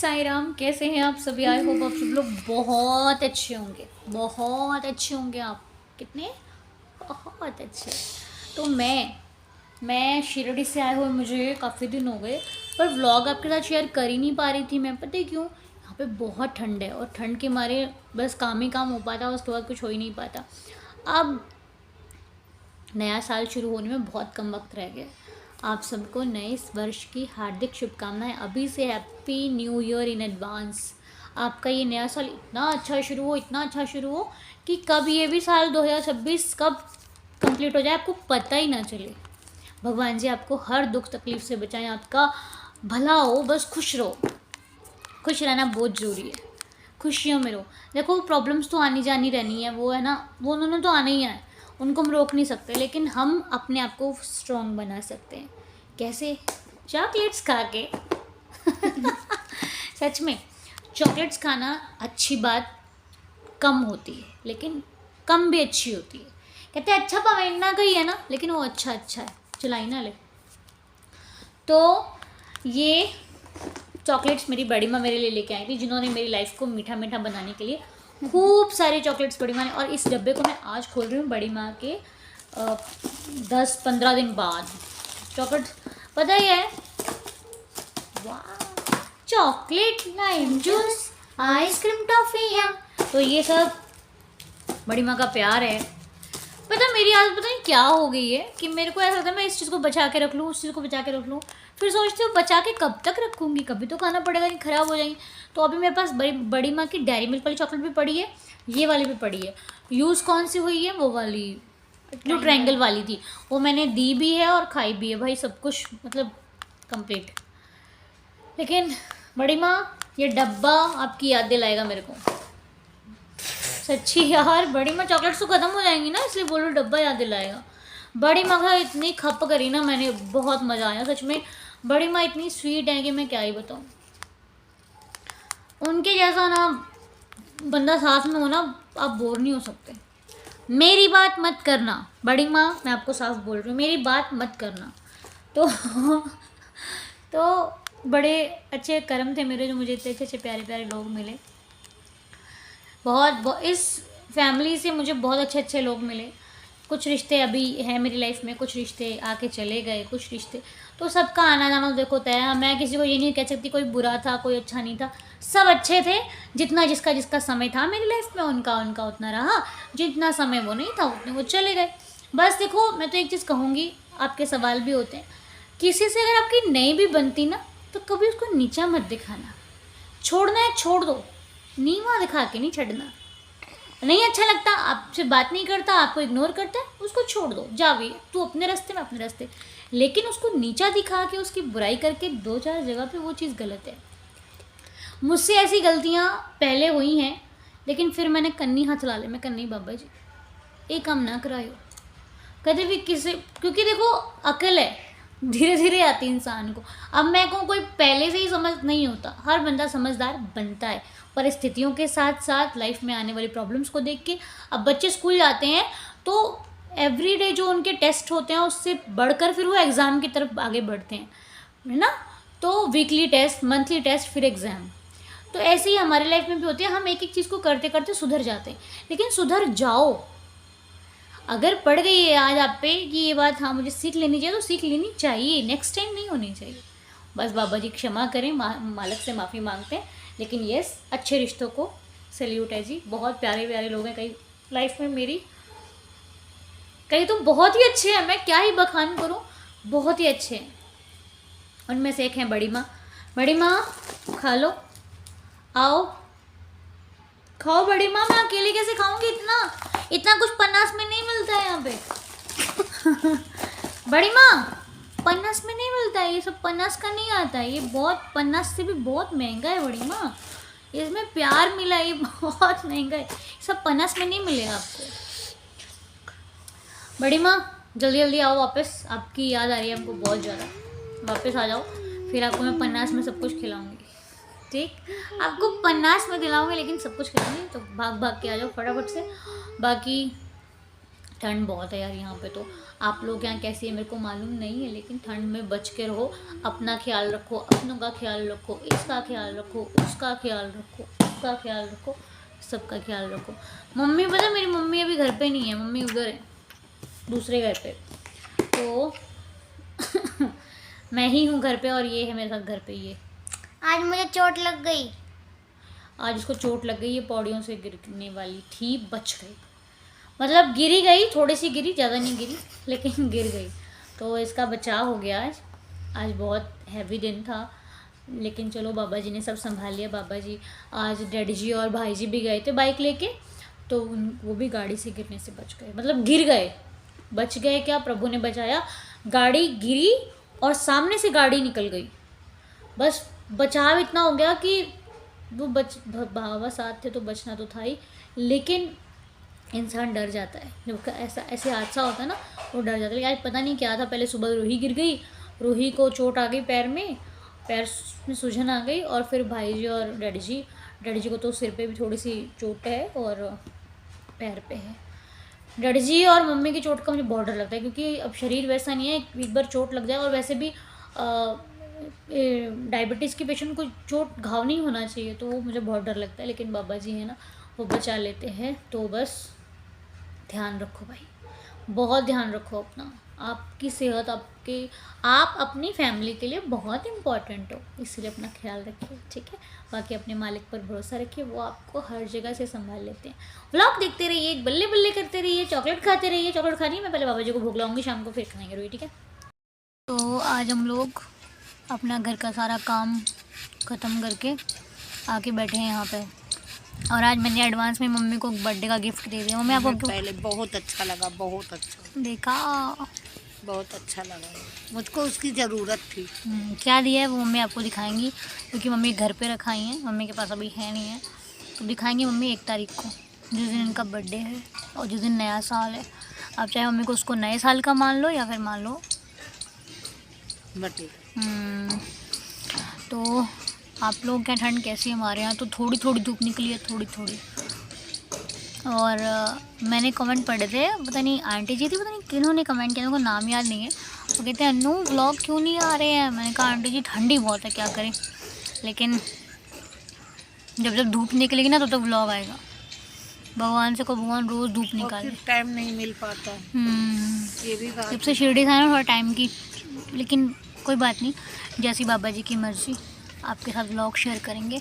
साई राम। कैसे हैं आप सभी? आई होप आप सब लोग बहुत अच्छे होंगे, बहुत अच्छे होंगे। आप कितने बहुत अच्छे। तो मैं शिरडी से आए हुए मुझे काफ़ी दिन हो गए, पर व्लॉग आपके साथ शेयर कर ही नहीं पा रही थी मैं। पता है क्यों? यहाँ पे बहुत ठंड है और ठंड के मारे बस काम ही काम हो पाता, उसके बाद कुछ हो ही नहीं पाता। अब नया साल शुरू होने में बहुत कम वक्त रह गया। आप सबको नए इस वर्ष की हार्दिक शुभकामनाएं अभी से। Happy new year in advance. आपका ये नया साल इतना अच्छा शुरू हो, इतना अच्छा शुरू हो कि कब ये भी साल 2026 कब कंप्लीट हो जाए आपको पता ही ना चले। भगवान जी आपको हर दुख तकलीफ से बचाएं, आपका भला हो, बस खुश रहो। खुश रहना बहुत ज़रूरी है, खुशियों में रहो। देखो प्रॉब्लम्स तो आनी जानी रहनी है, वो है ना, वो उन्होंने तो आना ही है, उनको हम रोक नहीं सकते, लेकिन हम अपने आप को स्ट्रॉन्ग बना सकते हैं। कैसे? चॉकलेट्स खा के। सच में चॉकलेट्स खाना अच्छी बात कम होती है, लेकिन कम भी अच्छी होती है। कहते हैं अच्छा पवेना का ही है ना, लेकिन वो अच्छा है। चलाई ना ले। तो ये चॉकलेट्स मेरी बड़ी माँ मेरे लिए लेके आई थी, जिन्होंने मेरी लाइफ को मीठा मीठा बनाने के लिए खूब सारे चॉकलेट्स बड़ी माँ ने। और इस डब्बे को मैं आज खोल रही हूँ बड़ी माँ के 10-15 दिन बाद। चॉकलेट पता ही है, वाह, चॉकलेट, लाइम जूस, आइसक्रीम, टॉफियाँ, तो ये सब बड़ी माँ का प्यार है। पता मेरी आदत पता नहीं क्या हो गई है कि मेरे को ऐसा होता है मैं इस चीज़ को बचा के रख लूँ, उस चीज़ को बचा के रख लूँ, फिर सोचती हूँ बचा के कब तक रखूँगी, कभी तो खाना पड़ेगा, नहीं ख़राब हो जाएंगी। तो अभी मेरे पास बड़ी माँ की डेयरी मिल्क वाली चॉकलेट भी पड़ी है, ये वाली भी पड़ी है। यूज़ कौन सी हुई है? वो वाली जो ट्रायंगल वाली थी, वो मैंने दी भी है और खाई भी है। भाई सब कुछ मतलब कंप्लीट। लेकिन बड़ी माँ ये डब्बा आपकी याद दिलाएगा मेरे को। सच्ची यार, बड़ी माँ चॉकलेट्स तो ख़त्म हो जाएंगी ना, इसलिए बोलो डब्बा याद दिलाएगा। बड़ी माँ का इतनी खप करी ना मैंने, बहुत मज़ा आया सच में। बड़ी माँ इतनी स्वीट है कि मैं क्या ही बताऊँ। उनके जैसा ना बंदा साथ में हो ना, आप बोर नहीं हो सकते। मेरी बात मत करना बड़ी माँ, मैं आपको साफ बोल रही हूँ, मेरी बात मत करना। तो बड़े अच्छे कर्म थे मेरे, जो मुझे इतने अच्छे अच्छे प्यारे प्यारे लोग मिले। बहुत इस फैमिली से मुझे बहुत अच्छे अच्छे लोग मिले। कुछ रिश्ते अभी हैं मेरी लाइफ में, कुछ रिश्ते आके चले गए, कुछ रिश्ते तो सबका आना जाना देखो तय है। मैं किसी को ये नहीं कह सकती कोई बुरा था, कोई अच्छा नहीं था, सब अच्छे थे। जितना जिसका जिसका समय था मेरी लाइफ में, उनका उनका उतना रहा। जितना समय वो नहीं था उतने वो चले गए। बस देखो मैं तो एक चीज़ कहूँगी, आपके सवाल भी होते हैं, किसी से अगर आपकी नहीं भी बनती ना, तो कभी उसको नीचा मत दिखाना। छोड़ना है छोड़ दो, नीवा दिखा के नहीं छड़ना। नहीं अच्छा लगता, आपसे बात नहीं करता, आपको इग्नोर करता है, उसको छोड़ दो, जावे तू अपने रास्ते में अपने रास्ते। लेकिन उसको नीचा दिखा के उसकी बुराई करके 2-4 जगह पे, वो चीज़ गलत है। मुझसे ऐसी गलतियाँ पहले हुई हैं, लेकिन फिर मैंने कन्नी हाथ ला ले। मैं कन्नी बाबा जी ये काम ना करायो कभी भी किसी, क्योंकि देखो अकल है धीरे धीरे आती इंसान को। अब मैं कहूँ कोई पहले से ही समझ नहीं होता, हर बंदा समझदार बनता है परिस्थितियों के साथ साथ, लाइफ में आने वाली प्रॉब्लम्स को देख के। अब बच्चे स्कूल जाते हैं तो एवरी डे जो उनके टेस्ट होते हैं उससे बढ़कर फिर वो एग्ज़ाम की तरफ आगे बढ़ते हैं, है ना। तो वीकली टेस्ट, मंथली टेस्ट, फिर एग्ज़ाम। तो ऐसे ही हमारे लाइफ में भी होते हैं, हम एक एक चीज़ को करते करते सुधर जाते हैं। लेकिन सुधर जाओ, अगर पड़ गई है आज आप पे कि ये बात हाँ मुझे सीख लेनी चाहिए, तो सीख लेनी चाहिए, नेक्स्ट टाइम नहीं होनी चाहिए। बस बाबा जी क्षमा करें, मालिक से माफ़ी मांगते हैं। लेकिन यस, अच्छे रिश्तों को सैल्यूट है जी। बहुत प्यारे प्यारे लोग हैं कई लाइफ में मेरी, कई तो बहुत ही अच्छे हैं, मैं क्या ही बखान करूं, बहुत ही अच्छे हैं। उनमें से एक हैं बड़ी माँ। बड़ी माँ खा लो, आओ खाओ बड़ी माँ। मैं अकेले कैसे खाऊंगी? इतना इतना कुछ पन्नास में नहीं मिलता है यहाँ पे। बड़ी माँ पन्नास में नहीं मिलता है, ये सब पन्नास का नहीं आता है, ये बहुत पन्नास से भी बहुत महंगा है बड़ी माँ। इसमें प्यार मिला, ये बहुत महंगा है, सब पन्नास में नहीं मिलेगा आपको। बड़ी माँ जल्दी जल्दी आओ वापस, आपकी याद आ रही है हमको बहुत ज़्यादा। वापस आ जाओ, फिर आपको मैं पन्नास में सब कुछ खिलाऊंगी। ठीक, आपको पन्नास में दिलाऊंगी लेकिन सब कुछ खिलाऊंगी, तो भाग भाग के आ जाओ फटाफट से। बाकी ठंड बहुत है यार यहाँ पे। तो आप लोग यहाँ कैसी है मेरे को मालूम नहीं है, लेकिन ठंड में बच के रहो, अपना ख्याल रखो, अपनों का ख्याल रखो, इसका ख्याल रखो, उसका ख्याल रखो, उसका ख्याल रखो, सबका ख्याल रखो। मम्मी पता, मेरी मम्मी अभी घर पे नहीं है, मम्मी उधर है दूसरे घर पे। तो मैं ही हूँ घर पे और ये है मेरे साथ घर पे। ये आज मुझे चोट लग गई। आज इसको चोट लग गई, ये पौड़ियों से गिरने वाली थी, बच गई। मतलब गिरी गई, थोड़ी सी गिरी, ज़्यादा नहीं गिरी, लेकिन गिर गई। तो इसका बचाव हो गया आज। आज बहुत हैवी दिन था, लेकिन चलो बाबा जी ने सब संभाल लिया। बाबा जी आज डैडी जी और भाई जी भी गए थे बाइक लेके, तो वो भी गाड़ी से गिरने से बच गए। मतलब गिर गए, बच गए क्या, प्रभु ने बचाया। गाड़ी गिरी और सामने से गाड़ी निकल गई। बस बचाव इतना हो गया कि वो बाबा साथ थे तो बचना तो था ही, लेकिन इंसान डर जाता है जब ऐसे हादसा होता है ना, वो डर जाता है। आज पता नहीं क्या था, पहले सुबह रूही गिर गई, रूही को चोट आ गई पैर में सूजन आ गई, और फिर भाई जी और डैडी जी को तो सिर पे भी थोड़ी सी चोट है और पैर पे है। डैडी जी और मम्मी की चोट का मुझे बहुत डर लगता है, क्योंकि अब शरीर वैसा नहीं है, एक बार चोट लग जाए। और वैसे भी डायबिटीज़ के पेशेंट को चोट घाव नहीं होना चाहिए, तो वो मुझे बहुत डर लगता है। लेकिन बाबा जी है ना, वो बचा लेते हैं। तो बस ध्यान रखो भाई, बहुत ध्यान रखो अपना। आपकी सेहत आप अपनी फैमिली के लिए बहुत इम्पॉर्टेंट हो, इसलिए अपना ख्याल रखिए, ठीक है। बाकी अपने मालिक पर भरोसा रखिए, वो आपको हर जगह से संभाल लेते हैं। व्लॉग देखते रहिए, बल्ले बल्ले करते रहिए, चॉकलेट खाते रहिए। चॉकलेट खानी है, मैं पहले बाबा जी को भूख लाऊंगी, शाम को फिर खाएंगे रोटी, ठीक है। तो आज हम लोग अपना घर का सारा काम ख़त्म करके आके बैठे हैं यहाँ पे, और आज मैंने एडवांस में मम्मी को बर्थडे का गिफ्ट दे दिया। मम्मी आपको पहले बहुत अच्छा लगा, बहुत अच्छा देखा, बहुत अच्छा लगा, मुझको उसकी ज़रूरत थी। क्या दिया है वो मम्मी आपको दिखाएंगी, क्योंकि मम्मी घर पे रखाई हैं, मम्मी के पास अभी है नहीं है, तो दिखाएंगी मम्मी 1 तारीख को, जिस दिन इनका बर्थडे है और जिस दिन नया साल है। आप चाहे मम्मी को उसको नए साल का मान लो या फिर मान लो बर्थडे। तो आप लोग क्या, ठंड कैसी है? हमारे यहाँ तो थोड़ी थोड़ी धूप निकली है, थोड़ी थोड़ी। और मैंने कमेंट पढ़े थे, पता नहीं आंटी जी थी, पता नहीं किन्होंने कमेंट किया, उनको नाम याद नहीं है। वो कहते हैं अन्नू व्लॉग क्यों नहीं आ रहे हैं। मैंने कहा आंटी जी ठंडी बहुत है, क्या करें, लेकिन जब धूप निकलेगी ना तो व्लॉग आएगा। भगवान से को भगवान रोज़ धूप निकाले, टाइम नहीं मिल पाता। ये भी बात, जब से शिरडी से आए ना थोड़ा टाइम की, लेकिन कोई बात नहीं, जैसी बाबा जी की मर्ज़ी। आपके साथ व्लॉग शेयर करेंगे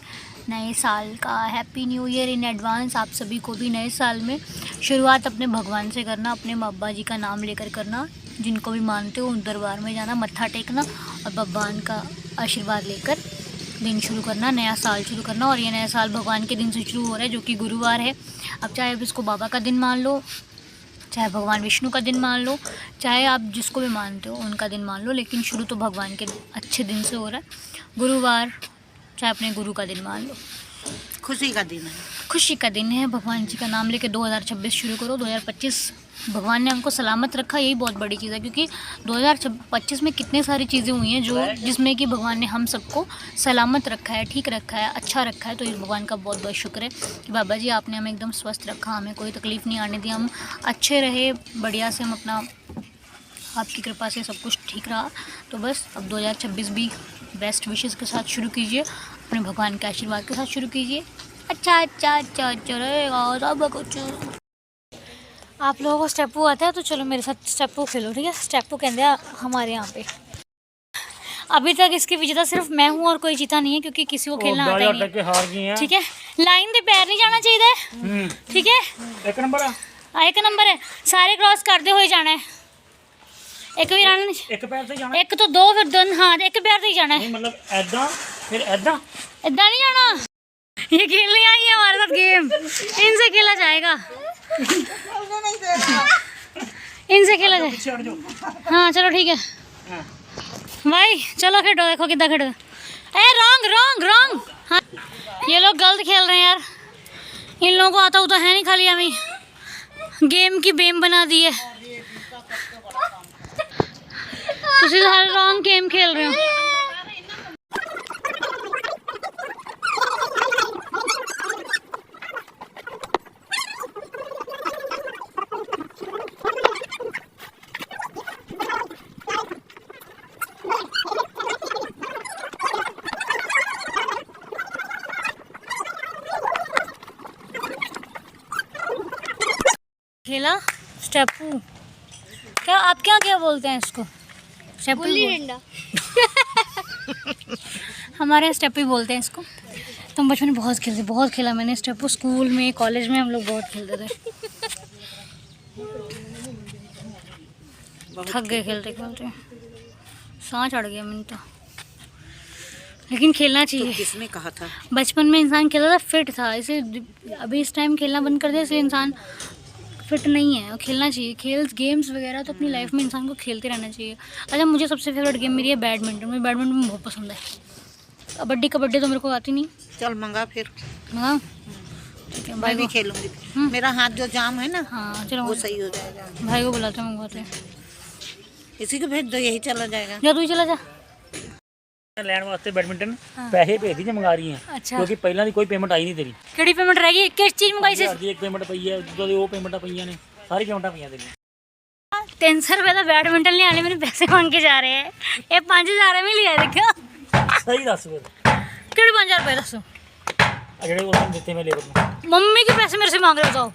नए साल का। Happy new year in advance. आप सभी को भी नए साल में शुरुआत अपने भगवान से करना, अपने बाबा जी का नाम लेकर करना। जिनको भी मानते हो उन दरबार में जाना, मत्था टेकना और भगवान का आशीर्वाद लेकर दिन शुरू करना, नया साल शुरू करना। और ये नया साल भगवान के दिन से शुरू हो रहा है, जो कि गुरुवार है। अब चाहे आप इसको बाबा का दिन मान लो, चाहे भगवान विष्णु का दिन मान लो, चाहे आप जिसको भी मानते हो उनका दिन मान लो, लेकिन शुरू तो भगवान के अच्छे दिन से हो रहा है, गुरुवार। चाहे अपने गुरु का दिन मान लो, खुशी का दिन है, खुशी का दिन है। भगवान जी का नाम लेके 2026 शुरू करो। 2025 भगवान ने हमको सलामत रखा, यही बहुत बड़ी चीज़ है, क्योंकि 2025 में कितने सारी चीज़ें हुई हैं जिसमें कि भगवान ने हम सबको सलामत रखा है, ठीक रखा है, अच्छा रखा है। तो इस भगवान का बहुत बहुत शुक्र है कि बाबा जी आपने हमें एकदम स्वस्थ रखा, हमें कोई तकलीफ़ नहीं आने दी, हम अच्छे रहे, बढ़िया से हम अपना, आपकी कृपा से सब कुछ ठीक रहा। तो बस अब 2026 भी बेस्ट विशेज़ के साथ शुरू कीजिए, अपने भगवान के आशीर्वाद के साथ शुरू कीजिए। अच्छा रहेगा सब कुछ। आप लोगों को स्टेपू आता है तो चलो मेरे साथ स्टेपू खेलो, ठीक है। स्टेपू कहते हैं हमारे यहाँ पे। अभी तक इसकी विजेता सिर्फ मैं हूँ और कोई जीता नहीं है, क्योंकि किसी को खेलना आता ही नहीं, ठीक है। लाइन दे पैर नहीं जाना चाहिए, ठीक है। एक नंबर है, सारे क्रॉस करते हुए जाना है। एक भी रन, एक पैर से जाना, एक तो दो फिर दोनों, हाँ एक पैर से ही जाना है, मतलब ऐदा फिर ऐदा नहीं जाना। ये खेलने आई है हमारे साथ गेम, इनसे खेला जाएगा, इनसे खेला जाए। हाँ चलो ठीक है भाई, चलो खेलो, देखो कितना खेलो। ए रॉन्ग। हाँ ये लोग गलत खेल रहे हैं यार, इन लोगों को आता होता है नहीं, खाली हमें गेम की बेम बना दी है। तुसी तो हर रॉन्ग गेम खेल रहे हो। खेला स्टेपू, क्या आपके यहाँ क्या बोलते हैं इसको? स्टेपू गुल्ली डंडा। हमारे यहाँ स्टेपू ही बोलते हैं इसको। तो हम बचपन में बहुत खेला मैंने स्टेपू। स्कूल में कॉलेज में हम लोग बहुत खेलते थे। थक गए खेलते खेलते, सांस चढ़ गया मैंने तो। लेकिन खेलना चाहिए। तो किसने कहा था? बचपन में इंसान खेलता था, फिट था। इसे अभी इस टाइम खेलना बंद कर दिया, इसलिए इंसान फिट नहीं है। और खेलना चाहिए, गेम्स वगैरह तो अपनी लाइफ में इंसान को खेलते रहना चाहिए। अच्छा, मुझे सबसे फेवरेट गेम मेरी है बैडमिंटन। मुझे बैडमिंटन बहुत पसंद है। कबड्डी तो मेरे को आती नहीं। चल मंगा फिर। हाँ ठीक है, भाई मैं भी को। खेलूंगी। मेरा हाथ जो जाम है ना, हाँ चलो, वो सही हो जाएगा। भाई को बुलाते हैं, मंगवाते हैं। इसी को भेज दो, यही चला जाएगा। जा, तू ही चला जा। ਲੈਣ ਵਾਸਤੇ ਬੈਡਮਿੰਟਨ ਪੈਸੇ ਭੇਜਦੀ ਜੇ ਮੰਗਾ ਰਹੀ ਹੈ, ਅੱਛਾ, ਕਿਉਂਕਿ ਪਹਿਲਾਂ ਦੀ ਕੋਈ ਪੇਮੈਂਟ ਆਈ ਨਹੀਂ ਤੇਰੀ। ਕਿਹੜੀ ਪੇਮੈਂਟ ਰਹਿ ਗਈ? ਕਿਸ ਚੀਜ਼ ਮੰਗਾਈ ਸੀ? ਅੱਜ ਇੱਕ ਪੇਮੈਂਟ ਪਈ ਹੈ, ਉਦੋਂ ਦੀ ਉਹ ਪੇਮੈਂਟਾਂ ਪਈਆਂ ਨੇ, ਸਾਰੀ ਪੇਮੈਂਟਾਂ ਪਈਆਂ ਤੇਰੀਆਂ। 300 रुपये का बैडमिंटन ले आने मेरे पैसे मांग के जा रहे हैं। ये 5000 में लिया देखो। ਸਹੀ ਦੱਸ ਫਿਰ, ਕਿਹੜੇ 5000 रुपये दसो? ਆ ਜਿਹੜੇ ਉਹਨਾਂ ਨੇ ਦਿੱਤੇ ਮੈਂ ਲੇਬਰ ਨੂੰ। मम्मी के पैसे मेरे से मांग रहे हो? बताओ।